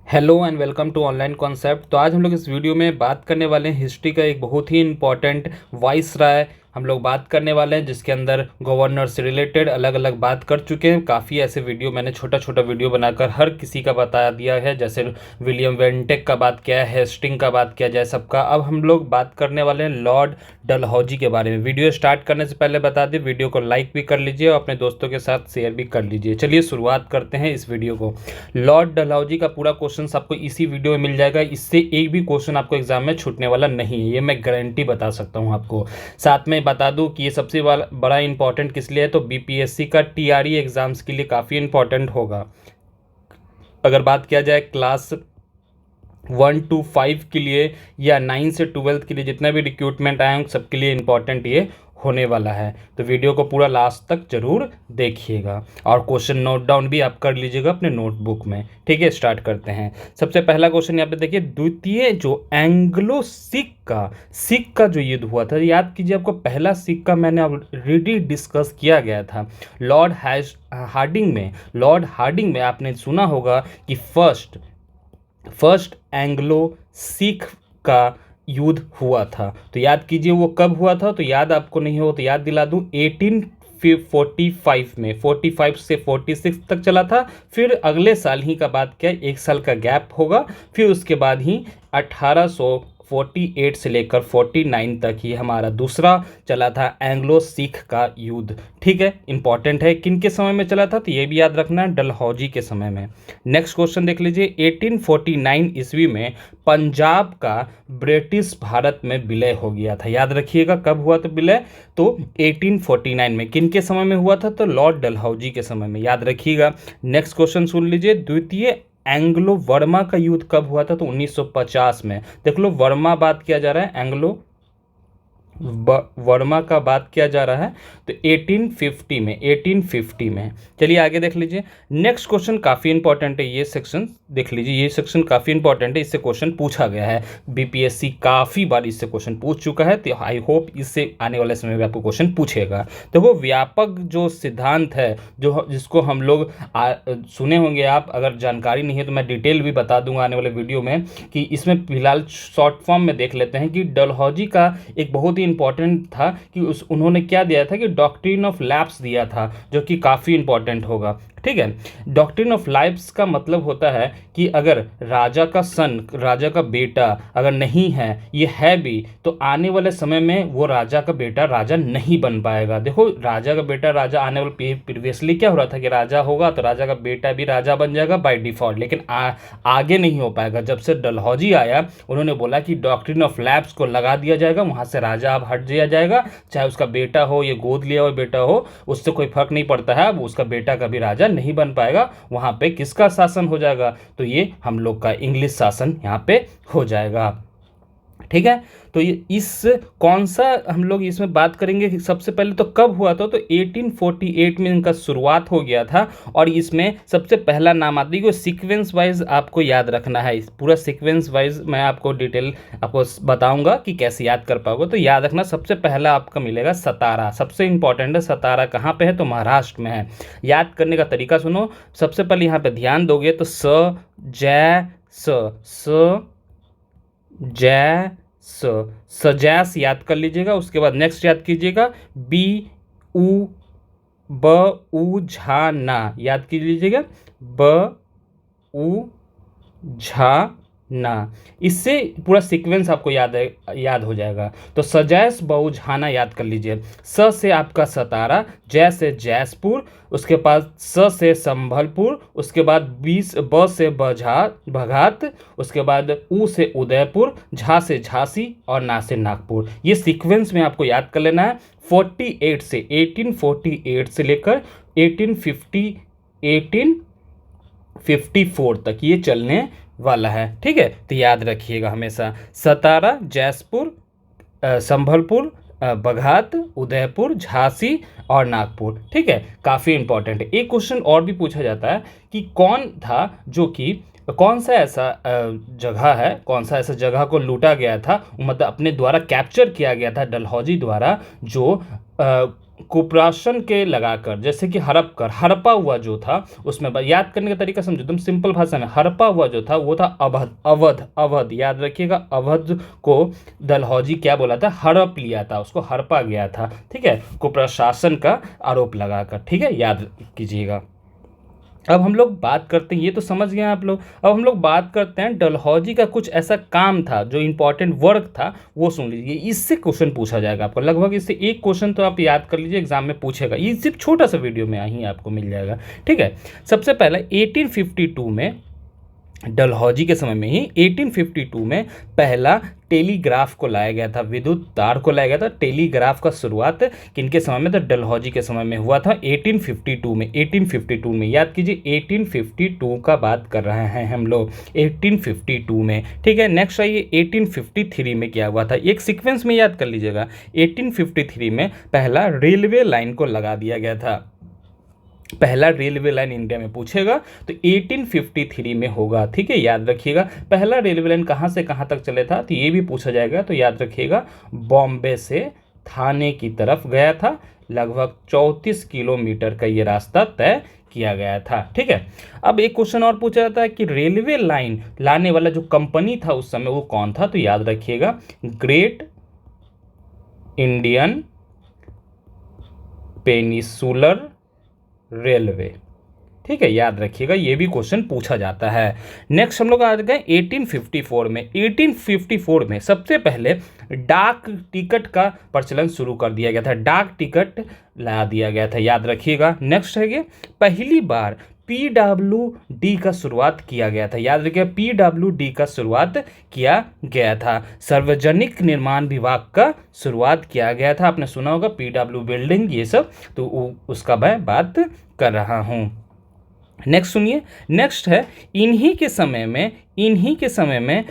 Hello and welcome to online concept. तो आज हम लोग इस वीडियो में बात करने वाले हैं हिस्ट्री का एक बहुत ही इम्पॉर्टेंट वाइसराय हम लोग बात करने वाले हैं, जिसके अंदर गवर्नर से रिलेटेड अलग अलग बात कर चुके हैं। काफ़ी ऐसे वीडियो मैंने छोटा छोटा वीडियो बनाकर हर किसी का बता दिया है, जैसे विलियम वेंटेक का बात किया है, हेस्टिंग का बात किया जाए सबका। अब हम लोग बात करने वाले हैं लॉर्ड डलहौजी के बारे में। वीडियो स्टार्ट करने से पहले बता दें, वीडियो को लाइक भी कर लीजिए और अपने दोस्तों के साथ शेयर भी कर लीजिए। चलिए शुरुआत करते हैं इस वीडियो को। लॉर्ड डलहौजी का पूरा क्वेश्चन आपको इसी वीडियो में मिल जाएगा। इससे एक भी क्वेश्चन आपको एग्जाम में छूटने वाला नहीं है, ये मैं गारंटी बता सकता हूँ आपको। साथ में बता दूं कि ये सबसे बड़ा इंपॉर्टेंट किस लिए है, तो बीपीएससी का टीआरई एग्जाम्स के लिए काफ़ी इंपॉर्टेंट होगा। अगर बात किया जाए क्लास 1 to 5 के लिए या 9 से 12 के लिए जितना भी रिक्रूटमेंट आए हैं सबके लिए इंपॉर्टेंट ये होने वाला है। तो वीडियो को पूरा लास्ट तक जरूर देखिएगा और क्वेश्चन नोट डाउन भी आप कर लीजिएगा अपने नोटबुक में। ठीक है, स्टार्ट करते हैं। सबसे पहला क्वेश्चन यहाँ पे देखिए, द्वितीय जो एंग्लो सिख का जो युद्ध हुआ था, याद कीजिए आपको पहला सिख का मैंने ऑलरेडी डिस्कस किया गया था लॉर्ड हार्डिंग में आपने सुना होगा कि फर्स्ट एंग्लो सिख का युद्ध हुआ था। तो याद कीजिए वो कब हुआ था, तो याद आपको नहीं हो तो याद दिला दूं, 1845 में। 45 से 46 तक चला था। फिर अगले साल ही का बात किया, एक साल का गैप होगा। फिर उसके बाद ही 1848 से लेकर 49 तक ही हमारा दूसरा चला था एंग्लो सिख का युद्ध। ठीक है, इंपॉर्टेंट है किन के समय में चला था, तो ये भी याद रखना है, डलहौजी के समय में। नेक्स्ट क्वेश्चन देख लीजिए, 1849 ईस्वी में पंजाब का ब्रिटिश भारत में विलय हो गया था। याद रखिएगा कब हुआ था विलय, तो 1849 में। किन के समय में हुआ था, तो लॉर्ड डलहौजी के समय में, याद रखिएगा। नेक्स्ट क्वेश्चन सुन लीजिए, द्वितीय एंग्लो वर्मा का युद्ध कब हुआ था, तो 1950 में। देख लो, वर्मा बात किया जा रहा है, एंग्लो वर्मा का बात किया जा रहा है, तो 1850 में। चलिए आगे देख लीजिए। नेक्स्ट क्वेश्चन काफ़ी इंपॉर्टेंट है, ये सेक्शन देख लीजिए, ये सेक्शन काफ़ी इंपॉर्टेंट है, इससे क्वेश्चन पूछा गया है। बीपीएससी काफ़ी बार इससे क्वेश्चन पूछ चुका है, तो आई होप इससे आने वाले समय में आपको क्वेश्चन पूछेगा। तो वो व्यापक जो सिद्धांत है, जो जिसको हम लोग सुने होंगे आप, अगर जानकारी नहीं है तो मैं डिटेल भी बता दूंगा आने वाले वीडियो में, कि इसमें फिलहाल शॉर्ट फॉर्म में देख लेते हैं कि डलहौजी का एक बहुत ही इंपॉर्टेंट था कि उन्होंने क्या दिया था, कि डॉक्ट्रिन ऑफ लैप्स दिया था, जो कि काफ़ी इंपॉर्टेंट होगा। ठीक है, डॉक्ट्रिन ऑफ लैप्स का मतलब होता है कि अगर राजा का सन, राजा का बेटा अगर नहीं है, ये है भी, तो आने वाले समय में वो राजा का बेटा राजा नहीं बन पाएगा। देखो, राजा का बेटा राजा आने वाले प्रीवियसली क्या हो रहा था कि राजा होगा तो राजा का बेटा भी राजा बन जाएगा बाय डिफॉल्ट, लेकिन आगे नहीं हो पाएगा। जब से डलहौजी आया, उन्होंने बोला कि डॉक्ट्रिन ऑफ लैप्स को लगा दिया जाएगा, वहाँ से राजा अब हट दिया जाएगा, चाहे उसका बेटा हो या गोद लिया हुआ बेटा हो, उससे कोई फर्क नहीं पड़ता है, अब उसका बेटा कभी राजा नहीं बन पाएगा। वहाँ पे किसका शासन हो जाएगा, तो ये हम लोग का इंग्लिश शासन यहाँ पे हो जाएगा। ठीक है, तो ये इस कौन सा हम लोग इसमें बात करेंगे कि सबसे पहले तो कब हुआ था, तो 1848 में इनका शुरुआत हो गया था। और इसमें सबसे पहला नाम आता है, सीक्वेंस वाइज आपको याद रखना है, पूरा सीक्वेंस वाइज मैं आपको डिटेल आपको बताऊंगा कि कैसे याद कर पाओगे। तो याद रखना, सबसे पहला आपका मिलेगा सतारा, सबसे इंपॉर्टेंट है। सतारा कहाँ पे है, तो महाराष्ट्र में है। याद करने का तरीका सुनो, सबसे पहले यहाँ पे ध्यान दोगे तो सजैस याद कर लीजिएगा। उसके बाद नेक्स्ट याद कीजिएगा, बी उ ब उ झा ना, याद की लीजिएगा, ब उ झा ना। इससे पूरा सीक्वेंस आपको याद हो जाएगा। तो सजैस बहुझाना याद कर लीजिए। स से आपका सतारा, जय से जैसपुर, उसके बाद स से संभलपुर, उसके बाद ब से बघात, उसके बाद उ से उदयपुर, झा से झांसी और ना से नागपुर। ये सीक्वेंस में आपको याद कर लेना है। 1848 से लेकर 1854 तक ये चलने वाला है। ठीक है, तो याद रखिएगा हमेशा, सतारा, जैसपुर, संभलपुर, बघात, उदयपुर, झांसी और नागपुर। ठीक है, काफ़ी इंपॉर्टेंट है। एक क्वेश्चन और भी पूछा जाता है कि कौन था जो कि कौन सा ऐसा जगह है, कौन सा ऐसा जगह को लूटा गया था, मतलब अपने द्वारा कैप्चर किया गया था डलहौजी द्वारा, जो कुप्राशन के लगाकर, जैसे कि हड़प्पा हुआ जो था उसमें याद करने का तरीका समझो, एकदम सिंपल भाषा में। हड़प्पा हुआ जो था वो था अवध, याद रखिएगा। अवध को डलहौजी क्या बोला था, हड़प लिया था, उसको हड़पा गया था, ठीक है, कुप्रशासन का आरोप लगाकर, ठीक है, याद कीजिएगा। अब हम लोग बात करते हैं, ये तो समझ गए आप लोग। अब हम लोग बात करते हैं डलहौजी का कुछ ऐसा काम था जो इंपॉर्टेंट वर्क था, वो सुन लीजिए। इससे क्वेश्चन पूछा जाएगा आपको, लगभग इससे एक क्वेश्चन तो आप याद कर लीजिए, एग्जाम में पूछेगा। ये सिर्फ छोटा सा वीडियो में ही आपको मिल जाएगा, ठीक है। सबसे पहले 1852 में, डलहौजी के समय में ही 1852 में पहला टेलीग्राफ को लाया गया था, विद्युत तार को लाया गया था। टेलीग्राफ का शुरुआत किनके समय में, तो डलहौजी के समय में हुआ था, 1852 में। 1852 में याद कीजिए, 1852 का बात कर रहे हैं हम लोग, 1852 में, ठीक है। नेक्स्ट आइए 1853 में क्या हुआ था, एक सीक्वेंस में याद कर लीजिएगा। 1853 में पहला रेलवे लाइन को लगा दिया गया था, पहला रेलवे लाइन इंडिया में पूछेगा तो 1853 में होगा, ठीक है, याद रखिएगा। पहला रेलवे लाइन कहाँ से कहाँ तक चले था, तो ये भी पूछा जाएगा, तो याद रखिएगा बॉम्बे से थाने की तरफ गया था, लगभग 34 किलोमीटर का ये रास्ता तय किया गया था, ठीक है। अब एक क्वेश्चन और पूछा जाता है कि रेलवे लाइन लाने वाला जो कंपनी था उस समय वो कौन था, तो याद रखिएगा ग्रेट इंडियन पेनिसुलर रेलवे, ठीक है, याद रखिएगा, ये भी क्वेश्चन पूछा जाता है। नेक्स्ट हम लोग आ गए 1854 में। 1854 में सबसे पहले डाक टिकट का प्रचलन शुरू कर दिया गया था, डाक टिकट ला दिया गया था, याद रखिएगा। नेक्स्ट है पहली बार PWD का शुरुआत किया गया था, याद रखिएगा, PWD का शुरुआत किया गया था। सार्वजनिक निर्माण विभाग का शुरुआत किया गया था, आपने सुना होगा PW बिल्डिंग, ये सब, तो उसका मैं बात कर रहा हूँ। नेक्स्ट सुनिए, नेक्स्ट है इन्हीं के समय में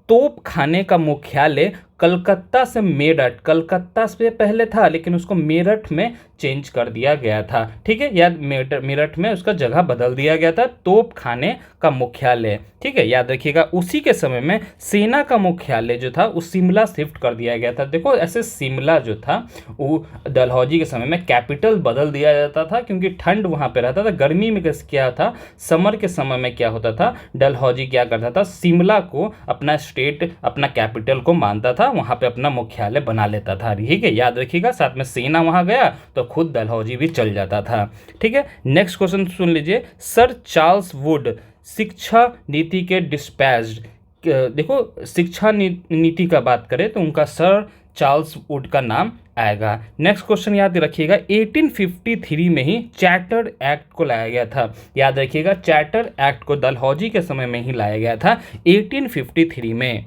तोप खाने का मुख्यालय कलकत्ता से मेरठ, कलकत्ता से पहले था लेकिन उसको मेरठ में चेंज कर दिया गया था, ठीक है, याद, मेरठ में उसका जगह बदल दिया गया था, तोप खाने का मुख्यालय, ठीक है, याद रखिएगा। उसी के समय में सेना का मुख्यालय जो था वो शिमला शिफ्ट कर दिया गया था। देखो ऐसे शिमला जो था वो डलहौजी के समय में कैपिटल बदल दिया जाता था, क्योंकि ठंड वहाँ पे रहता था। गर्मी में क्या था, समर के समय में क्या होता था, डलहौजी क्या करता था, शिमला को अपना स्टेट, अपना कैपिटल को मानता था, वहाँ पे अपना मुख्यालय बना लेता था, ठीक है, याद रखिएगा। साथ में सेना वहाँ गया तो खुद डलहौजी भी चल जाता था, ठीक है। नेक्स्ट क्वेश्चन सुन लीजिए, सर चार्ल्स वुड शिक्षा नीति के डिस्पैच्ड, देखो शिक्षा नीति का बात करें तो उनका सर चार्ल्स वुड का नाम आएगा। नेक्स्ट क्वेश्चन याद रखिएगा, 1853 में ही चार्टर एक्ट को लाया गया था, याद रखिएगा, चार्टर एक्ट को डलहौजी के समय में ही लाया गया था 1853 में।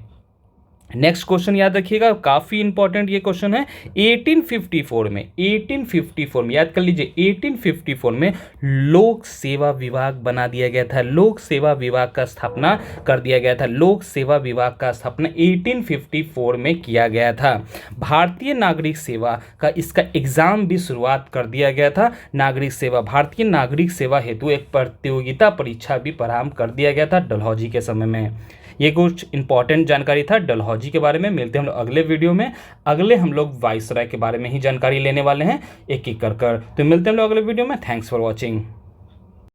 नेक्स्ट क्वेश्चन याद रखिएगा, काफ़ी इंपॉर्टेंट ये क्वेश्चन है। 1854 में याद कर लीजिए, 1854 में लोक सेवा विभाग बना दिया गया था, लोक सेवा विभाग का स्थापना कर दिया गया था, लोक सेवा विभाग का स्थापना 1854 में किया गया था। भारतीय नागरिक सेवा का इसका एग्जाम भी शुरुआत कर दिया गया था। नागरिक सेवा, भारतीय नागरिक सेवा हेतु एक प्रतियोगिता परीक्षा भी प्रारंभ कर दिया गया था डलहौजी के समय में। ये कुछ इंपॉर्टेंट जानकारी था डलहौजी के बारे में। मिलते हैं हम लोग अगले वीडियो में, अगले हम लोग वाइसराय के बारे में ही जानकारी लेने वाले हैं एक एक कर। तो मिलते हैं हम लोग अगले वीडियो में। Thanks for watching.